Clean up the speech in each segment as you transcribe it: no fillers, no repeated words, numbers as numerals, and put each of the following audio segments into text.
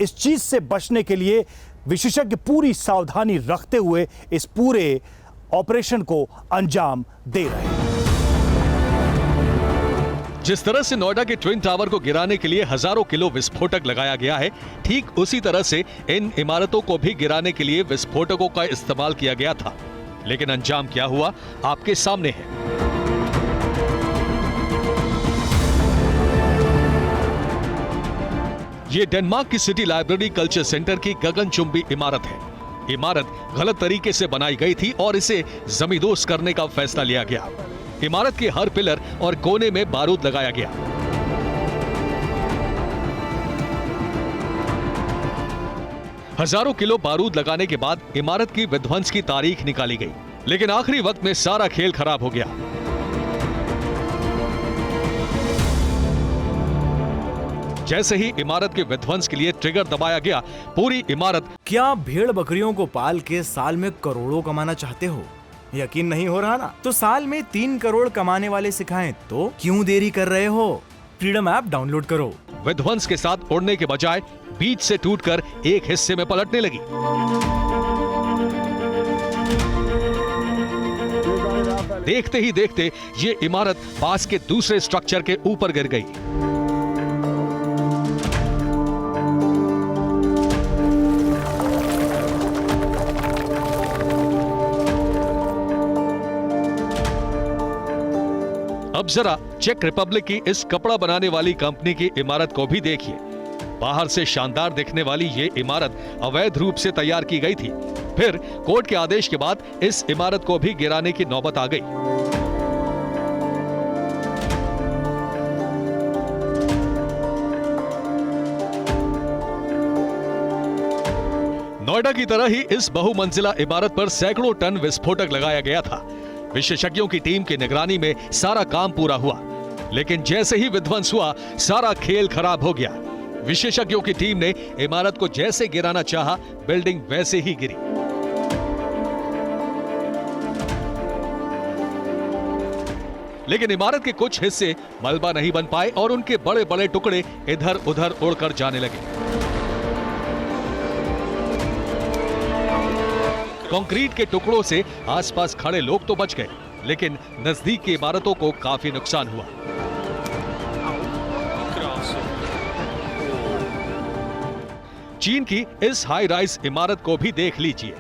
इस चीज से बचने के लिए विशेषज्ञ पूरी सावधानी रखते हुए इस पूरे ऑपरेशन को अंजाम दे रहे हैं। जिस तरह से नोएडा के ट्विन टावर को गिराने के लिए हजारों किलो विस्फोटक लगाया गया है, ठीक उसी तरह से इन इमारतों को भी गिराने के लिए विस्फोटकों का इस्तेमाल किया गया था। लेकिन अंजाम क्या हुआ आपके सामने है। ये डेनमार्क की सिटी लाइब्रेरी कल्चर सेंटर की गगनचुंबी इमारत है। इमारत गलत तरीके से बनाई गई थी और इसे जमींदोज करने का फैसला लिया गया। इमारत के हर पिलर और कोने में बारूद लगाया गया। हजारों किलो बारूद लगाने के बाद इमारत की विध्वंस की तारीख निकाली गई, लेकिन आखिरी वक्त में सारा खेल खराब हो गया। जैसे ही इमारत के विध्वंस के लिए ट्रिगर दबाया गया, पूरी इमारत। क्या भेड़ बकरियों को पाल के साल में करोड़ों कमाना चाहते हो? यकीन नहीं हो रहा ना? तो साल में 3 करोड़ कमाने वाले सिखाएं तो क्यों देरी कर रहे हो? फ्रीडम ऐप डाउनलोड करो। विध्वंस के साथ उड़ने के बजाय बीच से टूटकर एक हिस्से में पलटने लगी। देखते ही देखते ये इमारत पास के दूसरे स्ट्रक्चर के ऊपर गिर गई। अब जरा चेक रिपब्लिक की इस कपड़ा बनाने वाली कंपनी की इमारत को भी देखिए। बाहर से शानदार दिखने वाली ये इमारत अवैध रूप से तैयार की गई थी। फिर कोर्ट के आदेश के बाद इस इमारत को भी गिराने की नौबत आ गई। नोएडा की तरह ही इस बहुमंजिला इमारत पर सैकड़ों टन विस्फोटक लगाया गया था। विशेषज्ञों की टीम की निगरानी में सारा काम पूरा हुआ, लेकिन जैसे ही विध्वंस हुआ, सारा खेल खराब हो गया। विशेषज्ञों की टीम ने इमारत को जैसे गिराना चाहा, बिल्डिंग वैसे ही गिरी। लेकिन इमारत के कुछ हिस्से मलबा नहीं बन पाए और उनके बड़े बड़े टुकड़े इधर उधर उड़कर जाने लगे। कंक्रीट के टुकड़ों से आसपास खड़े लोग तो बच गए, लेकिन नजदीक की इमारतों को काफी नुकसान हुआ। चीन की इस हाई राइज इमारत को भी देख लीजिए।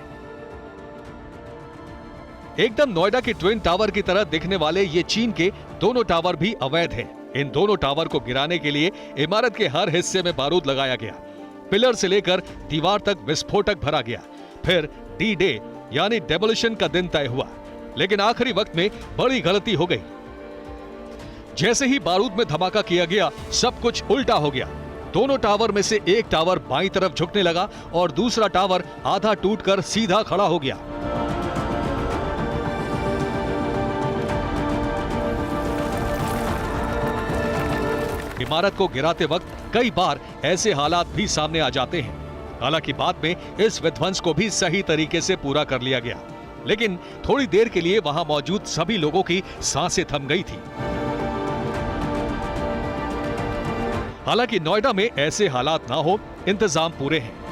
एकदम नोएडा के ट्विन टावर की तरह दिखने वाले ये चीन के दोनों टावर भी अवैध हैं। इन दोनों टावर को गिराने के लिए इमारत के हर हिस्से में बारूद लगाया गया। पिलर से लेकर दीवार तक विस्फोटक भरा गया। फिर डी डे यानी डेमोलिशन का दिन तय हुआ, लेकिन आखिरी वक्त में बड़ी गलती हो गई। जैसे ही बारूद में धमाका किया गया, सब कुछ उल्टा हो गया। दोनों टावर में से एक टावर बाईं तरफ झुकने लगा और दूसरा टावर आधा टूटकर सीधा खड़ा हो गया। इमारत को गिराते वक्त कई बार ऐसे हालात भी सामने आ जाते हैं। हालांकि बाद में इस विध्वंस को भी सही तरीके से पूरा कर लिया गया, लेकिन थोड़ी देर के लिए वहां मौजूद सभी लोगों की सांसें थम गई थी। हालांकि नोएडा में ऐसे हालात ना हो, इंतजाम पूरे हैं।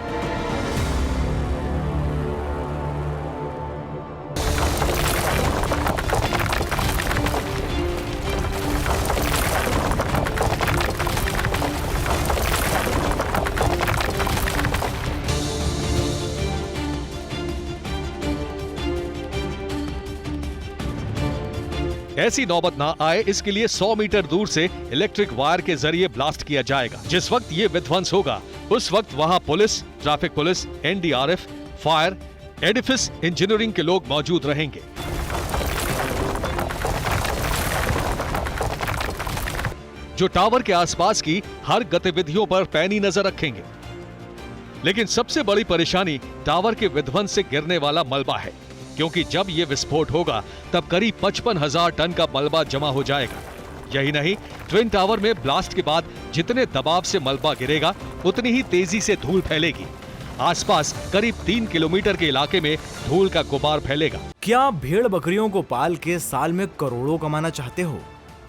ऐसी नौबत ना आए, इसके लिए 100 मीटर दूर से इलेक्ट्रिक वायर के जरिए ब्लास्ट किया जाएगा। जिस वक्त ये विध्वंस होगा, उस वक्त वहां police, traffic police, NDRF, fire, Edifice engineering के लोग मौजूद रहेंगे। जो टावर के आसपास की हर गतिविधियों पर पैनी नजर रखेंगे। लेकिन सबसे बड़ी परेशानी टावर के विध्वंस से गिरने वाला मलबा है, क्योंकि जब यह विस्फोट होगा तब करीब 55,000 टन का मलबा जमा हो जाएगा। यही नहीं, ट्विन टावर में ब्लास्ट के बाद जितने दबाव से मलबा गिरेगा, उतनी ही तेजी से धूल फैलेगी। आसपास करीब 3 किलोमीटर के इलाके में धूल का गुबार फैलेगा। क्या भेड़ बकरियों को पाल के साल में करोड़ों कमाना चाहते हो?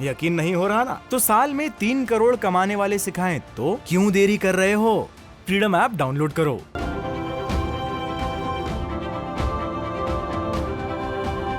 यकीन नहीं हो रहा ना? तो साल में 3 करोड़ कमाने वाले सिखाएं तो क्यों देरी कर रहे हो? फ्रीडम ऐप डाउनलोड करो